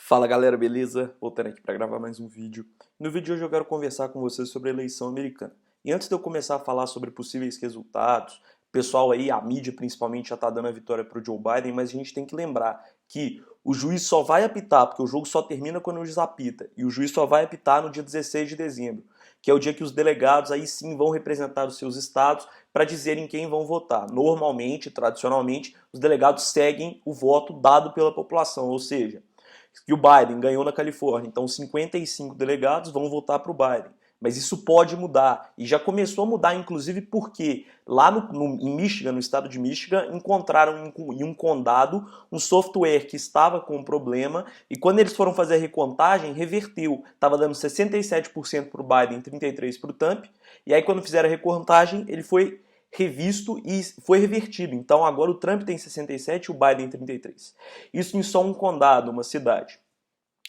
Fala galera, beleza? Voltando aqui para gravar mais um vídeo. No vídeo de hoje eu quero conversar com vocês sobre a eleição americana. E antes de eu começar a falar sobre possíveis resultados, o pessoal aí, a mídia principalmente, já tá dando a vitória pro Joe Biden, mas a gente tem que lembrar que o juiz só vai apitar, porque o jogo só termina quando o juiz apita, e o juiz só vai apitar no dia 16 de dezembro, que é o dia que os delegados aí sim vão representar os seus estados para dizerem quem vão votar. Normalmente, tradicionalmente, os delegados seguem o voto dado pela população, ou seja, que o Biden ganhou na Califórnia, então 55 delegados vão votar para o Biden. Mas isso pode mudar, e já começou a mudar, inclusive porque lá em Michigan, no estado de Michigan, encontraram em um condado um software que estava com um problema, e quando eles foram fazer a recontagem, reverteu. Estava dando 67% para o Biden, 33% para o Trump, e aí quando fizeram a recontagem, ele foi revisto e foi revertido. Então agora o Trump tem 67 e o Biden 33. Isso em só um condado, uma cidade.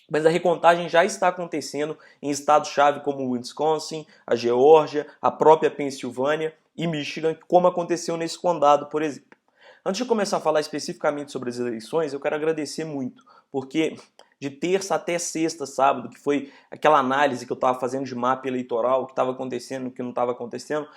Mas a recontagem já está acontecendo em estados-chave como o Wisconsin, a Geórgia, a própria Pensilvânia e Michigan, como aconteceu nesse condado, por exemplo. Antes de começar a falar especificamente sobre as eleições, eu quero agradecer muito, porque de terça até sexta, sábado, que foi aquela análise que eu estava fazendo de mapa eleitoral, o que estava acontecendo, o que não estava acontecendo,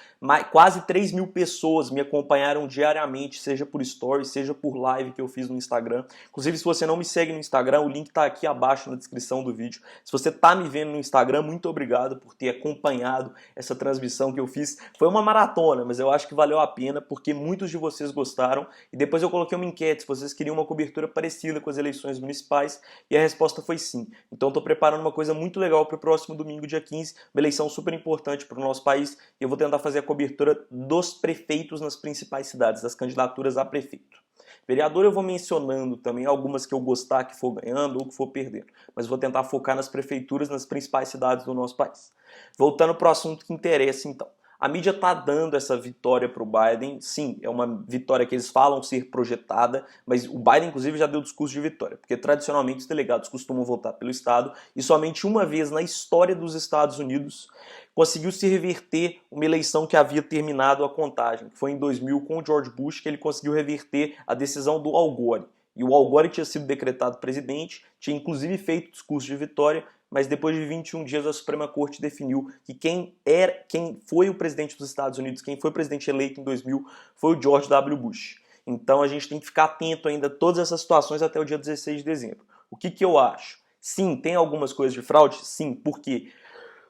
quase 3 mil pessoas me acompanharam diariamente, seja por stories, seja por live que eu fiz no Instagram. Inclusive, se você não me segue no Instagram, o link está aqui abaixo na descrição do vídeo. Se você está me vendo no Instagram, muito obrigado por ter acompanhado essa transmissão que eu fiz. Foi uma maratona, mas eu acho que valeu a pena, porque muitos de vocês gostaram. E depois eu coloquei uma enquete se vocês queriam uma cobertura parecida com as eleições municipais, e a resposta foi sim. Então estou preparando uma coisa muito legal para o próximo domingo, dia 15, uma eleição super importante para o nosso país, e eu vou tentar fazer a cobertura dos prefeitos nas principais cidades, das candidaturas a prefeito. Vereador eu vou mencionando também algumas que eu gostar que for ganhando ou que for perdendo, mas vou tentar focar nas prefeituras, nas principais cidades do nosso país. Voltando para o assunto que interessa então. A mídia está dando essa vitória para o Biden, sim, é uma vitória que eles falam ser projetada, mas o Biden inclusive já deu discurso de vitória, porque tradicionalmente os delegados costumam votar pelo Estado e somente uma vez na história dos Estados Unidos conseguiu se reverter uma eleição que havia terminado a contagem, que foi em 2000 com o George Bush, que ele conseguiu reverter a decisão do Al Gore. E o Al Gore tinha sido decretado presidente, tinha inclusive feito discurso de vitória, mas depois de 21 dias a Suprema Corte definiu que quem foi o presidente dos Estados Unidos, quem foi presidente eleito em 2000, foi o George W. Bush. Então a gente tem que ficar atento ainda a todas essas situações até o dia 16 de dezembro. O que eu acho? Sim, tem algumas coisas de fraude? Sim, porque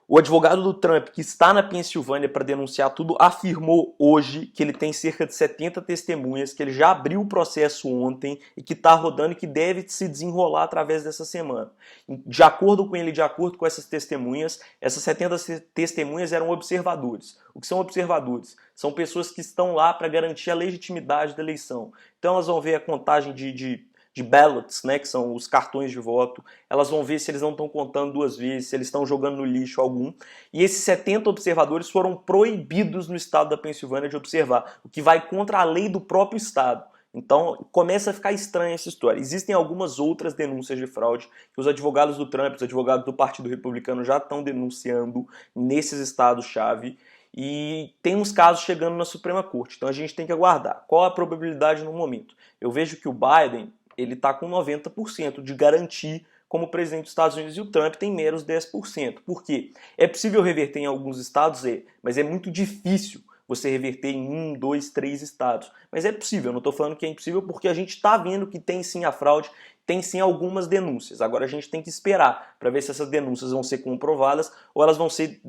o advogado do Trump, que está na Pensilvânia para denunciar tudo, afirmou hoje que ele tem cerca de 70 testemunhas, que ele já abriu o processo ontem e que está rodando e que deve se desenrolar através dessa semana. De acordo com ele, de acordo com essas testemunhas, essas 70 testemunhas eram observadores. O que são observadores? São pessoas que estão lá para garantir a legitimidade da eleição. Então elas vão ver a contagem de ballots, né, que são os cartões de voto, elas vão ver se eles não estão contando duas vezes, se eles estão jogando no lixo algum, e esses 70 observadores foram proibidos no estado da Pensilvânia de observar, o que vai contra a lei do próprio estado. Então começa a ficar estranha essa história. Existem algumas outras denúncias de fraude que os advogados do Trump, os advogados do Partido Republicano já estão denunciando nesses estados-chave, e tem uns casos chegando na Suprema Corte, então a gente tem que aguardar. Qual a probabilidade no momento? Eu vejo que o Biden ele está com 90% de garantir como presidente dos Estados Unidos e o Trump tem menos 10%. Por quê? É possível reverter em alguns estados? Mas é muito difícil você reverter em 1, 2, 3 estados. Mas é possível, eu não estou falando que é impossível porque a gente está vendo que tem sim a fraude, tem sim algumas denúncias. Agora a gente tem que esperar para ver se essas denúncias vão ser comprovadas ou elas vão ser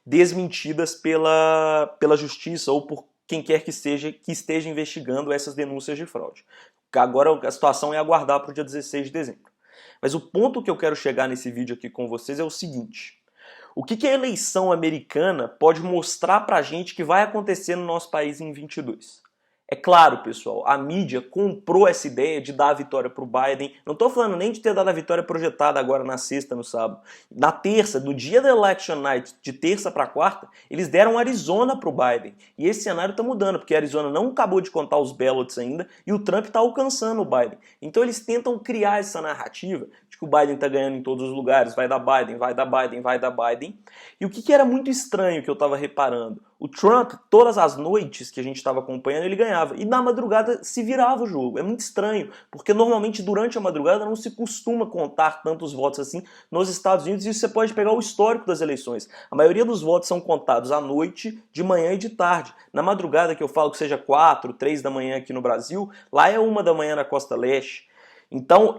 desmentidas pela justiça ou por quem quer que esteja investigando essas denúncias de fraude. Agora a situação é aguardar para o dia 16 de dezembro. Mas o ponto que eu quero chegar nesse vídeo aqui com vocês é o seguinte. O que a eleição americana pode mostrar para a gente que vai acontecer no nosso país em 22? É claro, pessoal, a mídia comprou essa ideia de dar a vitória para o Biden. Não estou falando nem de ter dado a vitória projetada agora na sexta, no sábado. Na terça, no dia da Election Night, de terça para quarta, eles deram Arizona para o Biden. E esse cenário está mudando, porque a Arizona não acabou de contar os ballots ainda e o Trump está alcançando o Biden. Então eles tentam criar essa narrativa de que o Biden está ganhando em todos os lugares, vai dar Biden, vai dar Biden, vai dar Biden. E o que era muito estranho que eu estava reparando? O Trump, todas as noites que a gente estava acompanhando, ele ganhava. E na madrugada se virava o jogo. É muito estranho, porque normalmente durante a madrugada não se costuma contar tantos votos assim nos Estados Unidos, e isso você pode pegar o histórico das eleições. A maioria dos votos são contados à noite, de manhã e de tarde. Na madrugada, que eu falo que seja 4, 3 da manhã aqui no Brasil, lá é 1 da manhã na Costa Leste. Então,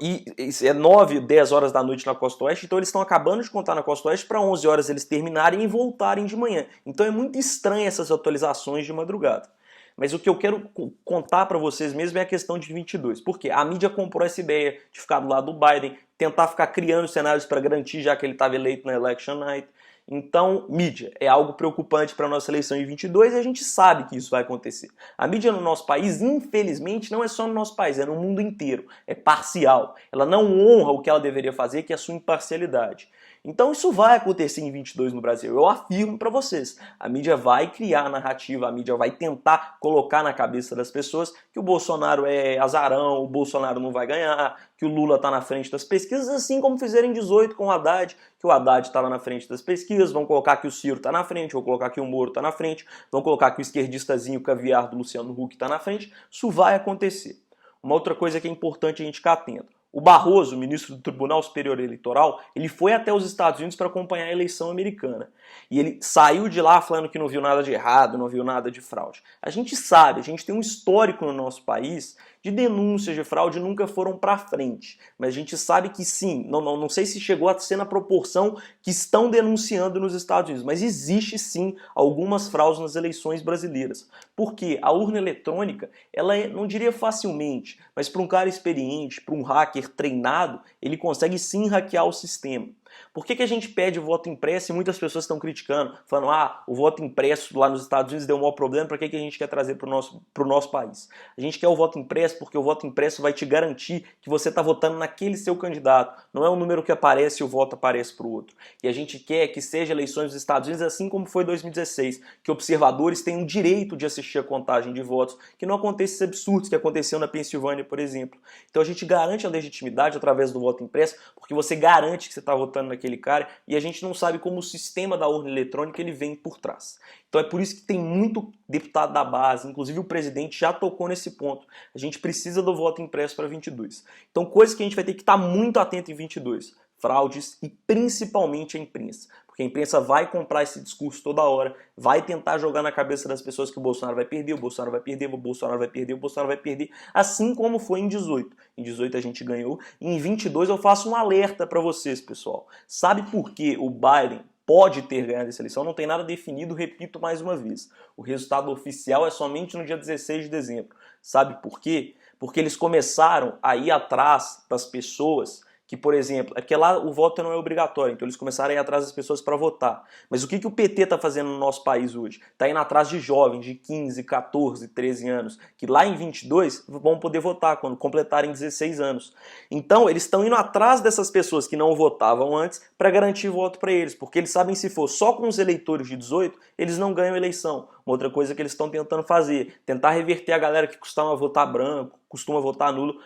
é 9, 10 horas da noite na Costa Oeste, então eles estão acabando de contar na Costa Oeste para 11 horas eles terminarem e voltarem de manhã. Então é muito estranho essas atualizações de madrugada. Mas o que eu quero contar para vocês mesmo é a questão de 22. Por quê? A mídia comprou essa ideia de ficar do lado do Biden, tentar ficar criando cenários para garantir, já que ele estava eleito na Election Night. Então, mídia é algo preocupante para a nossa eleição em 22 e a gente sabe que isso vai acontecer. A mídia no nosso país, infelizmente, não é só no nosso país, é no mundo inteiro. É parcial. Ela não honra o que ela deveria fazer, que é a sua imparcialidade. Então isso vai acontecer em 22 no Brasil, eu afirmo para vocês. A mídia vai criar a narrativa, a mídia vai tentar colocar na cabeça das pessoas que o Bolsonaro é azarão, o Bolsonaro não vai ganhar, que o Lula está na frente das pesquisas, assim como fizeram em 18 com o Haddad, que o Haddad estava na frente das pesquisas, vão colocar que o Ciro está na frente, vão colocar que o Moro está na frente, vão colocar que o esquerdistazinho caviar do Luciano Huck está na frente. Isso vai acontecer. Uma outra coisa que é importante a gente ficar atento. O Barroso, ministro do Tribunal Superior Eleitoral, ele foi até os Estados Unidos para acompanhar a eleição americana. E ele saiu de lá falando que não viu nada de errado, não viu nada de fraude. A gente sabe, a gente tem um histórico no nosso país de denúncias de fraude nunca foram para frente. Mas a gente sabe que sim, não sei se chegou a ser na proporção que estão denunciando nos Estados Unidos, mas existe sim algumas fraudes nas eleições brasileiras. Porque a urna eletrônica, ela é, não diria facilmente, mas para um cara experiente, para um hacker treinado, ele consegue sim hackear o sistema. Por que a gente pede voto impresso e muitas pessoas estão criticando, falando o voto impresso lá nos Estados Unidos deu um maior problema, para que a gente quer trazer para o nosso país? A gente quer o voto impresso porque o voto impresso vai te garantir que você está votando naquele seu candidato, não é um número que aparece e o voto aparece para o outro. E a gente quer que seja eleições dos Estados Unidos assim como foi 2016, que observadores tenham o direito de assistir a contagem de votos, que não aconteça esses absurdos que aconteceu na Pensilvânia, por exemplo. Então a gente garante a legitimidade através do voto impresso, porque você garante que você está votando naquele cara, e a gente não sabe como o sistema da urna eletrônica ele vem por trás. Então é por isso que tem muito deputado da base, inclusive o presidente já tocou nesse ponto. A gente precisa do voto impresso para 22. Então coisas que a gente vai ter que estar muito atento em 22. Fraudes e principalmente a imprensa. Porque a imprensa vai comprar esse discurso toda hora, vai tentar jogar na cabeça das pessoas que o Bolsonaro vai perder, o Bolsonaro vai perder, o Bolsonaro vai perder, o Bolsonaro vai perder, assim como foi em 18. Em 18 a gente ganhou, e em 22 eu faço um alerta para vocês, pessoal. Sabe por que o Biden pode ter ganhado essa eleição? Não tem nada definido, repito mais uma vez. O resultado oficial é somente no dia 16 de dezembro. Sabe por quê? Porque eles começaram a ir atrás das pessoas que, por exemplo, é porque lá o voto não é obrigatório, então eles começaram a ir atrás das pessoas para votar. Mas o que o PT está fazendo no nosso país hoje? Está indo atrás de jovens de 15, 14, 13 anos, que lá em 22 vão poder votar quando completarem 16 anos. Então eles estão indo atrás dessas pessoas que não votavam antes para garantir voto para eles, porque eles sabem que se for só com os eleitores de 18, eles não ganham eleição. Uma outra coisa que eles estão tentando fazer, tentar reverter a galera que costuma votar branco, costuma votar nulo,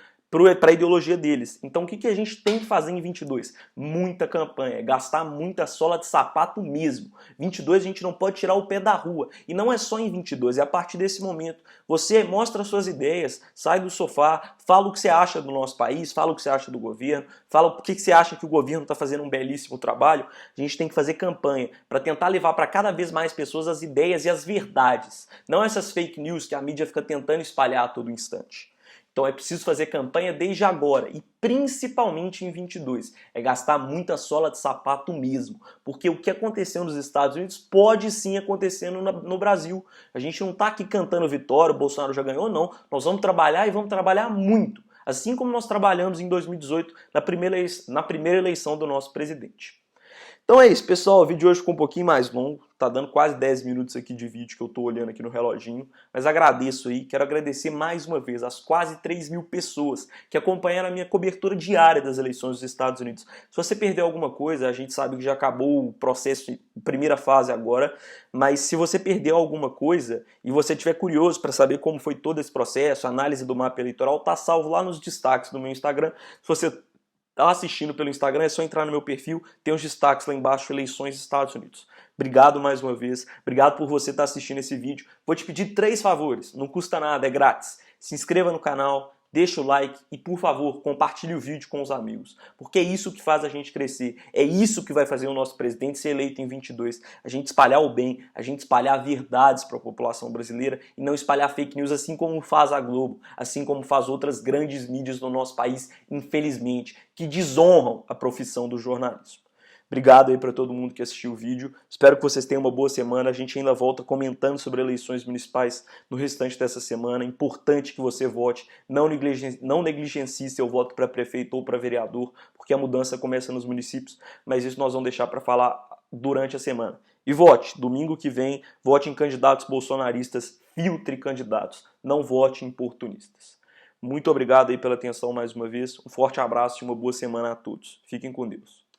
para a ideologia deles. Então o que a gente tem que fazer em 22? Muita campanha, gastar muita sola de sapato mesmo. 22 a gente não pode tirar o pé da rua. E não é só em 22, é a partir desse momento. Você mostra suas ideias, sai do sofá, fala o que você acha do nosso país, fala o que você acha do governo, fala o que você acha que o governo está fazendo um belíssimo trabalho. A gente tem que fazer campanha para tentar levar para cada vez mais pessoas as ideias e as verdades. Não essas fake news que a mídia fica tentando espalhar a todo instante. Então é preciso fazer campanha desde agora e principalmente em 22. É gastar muita sola de sapato mesmo. Porque o que aconteceu nos Estados Unidos pode sim acontecer no Brasil. A gente não está aqui cantando vitória, o Bolsonaro já ganhou, não. Nós vamos trabalhar e vamos trabalhar muito. Assim como nós trabalhamos em 2018 na primeira eleição do nosso presidente. Então é isso, pessoal, o vídeo de hoje ficou um pouquinho mais longo, tá dando quase 10 minutos aqui de vídeo que eu tô olhando aqui no reloginho, mas agradeço aí, quero agradecer mais uma vez às quase 3.000 pessoas que acompanharam a minha cobertura diária das eleições dos Estados Unidos. Se você perdeu alguma coisa, a gente sabe que já acabou o processo, primeira fase agora, mas se você perdeu alguma coisa e você estiver curioso para saber como foi todo esse processo, a análise do mapa eleitoral, tá salvo lá nos destaques do meu Instagram. Se você tá assistindo pelo Instagram, é só entrar no meu perfil, tem os destaques lá embaixo, eleições dos Estados Unidos. Obrigado mais uma vez, obrigado por você estar assistindo esse vídeo. Vou te pedir 3 favores, não custa nada, é grátis. Se inscreva no canal, deixa o like e, por favor, compartilhe o vídeo com os amigos. Porque é isso que faz a gente crescer, é isso que vai fazer o nosso presidente ser eleito em 22. A gente espalhar o bem, a gente espalhar verdades para a população brasileira e não espalhar fake news assim como faz a Globo, assim como faz outras grandes mídias no nosso país, infelizmente, que desonram a profissão do jornalismo. Obrigado aí para todo mundo que assistiu o vídeo. Espero que vocês tenham uma boa semana. A gente ainda volta comentando sobre eleições municipais no restante dessa semana. É importante que você vote. Não negligencie seu voto para prefeito ou para vereador, porque a mudança começa nos municípios. Mas isso nós vamos deixar para falar durante a semana. E vote. Domingo que vem, vote em candidatos bolsonaristas. Filtre candidatos. Não vote em oportunistas. Muito obrigado aí pela atenção mais uma vez. Um forte abraço e uma boa semana a todos. Fiquem com Deus.